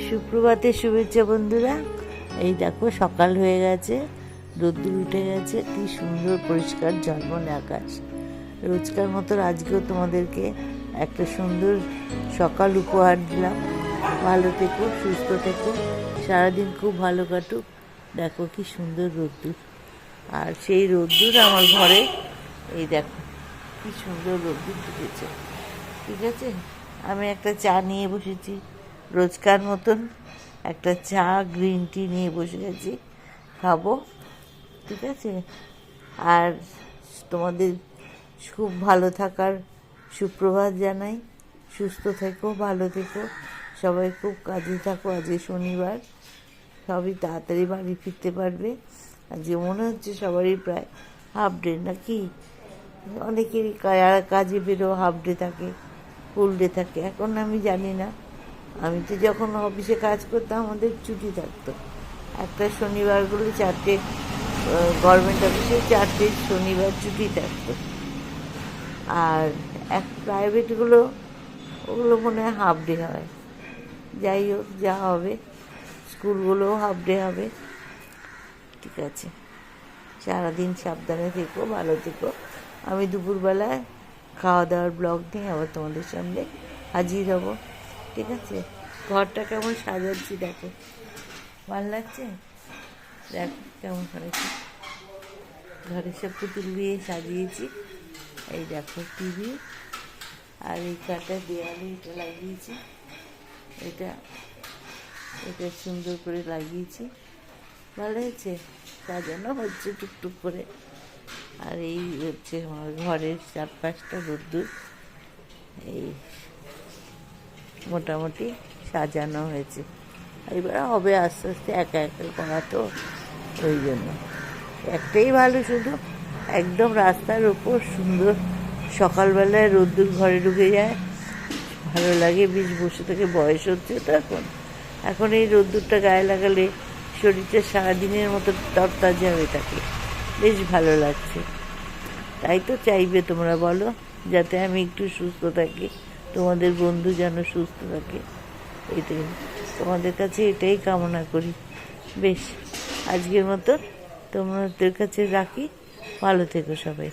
সুপ্রভাতের শুভেচ্ছা বন্ধুরা। এই দেখো সকাল হয়ে গেছে, রোদ্দুর উঠে গেছে, কি সুন্দর পরিষ্কার ঝলমলে আকাশ। রোজকার মতো আজকেও তোমাদেরকে একটা সুন্দর সকাল উপহার দিলাম। ভালো থেকো, সুস্থ থেকো, সারাদিন খুব ভালো কাটুক। দেখো কি সুন্দর রোদ্দুর, আর সেই রোদ্দুর আমার ঘরে, এই দেখো কি সুন্দর রোদ্দুর ঢুকেছে। ঠিক আছে, আমি একটা চা নিয়ে বসেছি, রোজকার মতন একটা চা গ্রিন টি নিয়ে বসে গেছি, খাবো। ঠিক আছে, আর তোমাদের খুব ভালো থাকার সুপ্রভাত জানাই। সুস্থ থেকো, ভালো থেকো, সবাই খুব কাজে থাকো। আজকে শনিবার, সবই তাড়াতাড়ি বাড়ি ফিরতে পারবে। আজকে মনে হচ্ছে সবারই প্রায় হাফ ডে, নাকি? অনেকেরই যারা কাজে বেরো হাফ ডে থাকে, ফুল ডে থাকে। এখন আমি জানি না, আমি তো যখন অফিসে কাজ করতাম আমাদের ছুটি থাকতো। একটা শনিবারগুলো চারটে, গভর্নমেন্ট অফিসে চারটে শনিবার ছুটি থাকতো। আর প্রাইভেটগুলো, ওগুলো মনে হয় হাফ ডে হয়। যাই হোক, যা হবে, স্কুলগুলোও হাফ ডে হবে। ঠিক আছে, সারাদিন সাবধানে থেকো, ভালো থেকো। আমি দুপুরবেলায় খাওয়া দাওয়ার ব্লগ নিয়ে আবার তোমাদের সামনে হাজির হব। ঠিক আছে, ঘরটা কেমন সাজাচ্ছি দেখো, ভালো লাগছে? দেখো কেমন করেছি, ঘরে সব পুতুল দিয়ে সাজিয়েছি। এই দেখো টিভি, আর এই কাটা দেয়ালে এটা লাগিয়েছি, এটা এটা সুন্দর করে লাগিয়েছি। ভালো হয়েছে, সাজানো হচ্ছে টুকটুক করে। আর এই হচ্ছে আমার ঘরের চারপাশটা রোদ্দুর, এই মোটামুটি সাজানো হয়েছে। এবার হবে আস্তে আস্তে, একা একা করা তো, ওই জন্য একটাই ভালো, শুধু একদম রাস্তার ওপর সুন্দর সকালবেলায় রোদ্দুর ঘরে ঢুকে যায়, ভালো লাগে। বেশ বসে থেকে বয়স হচ্ছে তো এখন, এখন এই রোদ্দুরটা গায়ে লাগালে শরীরটা সারাদিনের মতো তরতাজা হয়ে থাকে, বেশ ভালো লাগছে। তাই তো চাইবে তোমরা, বলো, যাতে আমি একটু সুস্থ থাকি, তোমাদের বন্ধু যেন সুস্থ থাকে, এটাই তোমাদের কাছে, এটাই কামনা করি। বেশ, আজকের মতো তোমাদের কাছে রাখি, ভালো থেকো সবাই।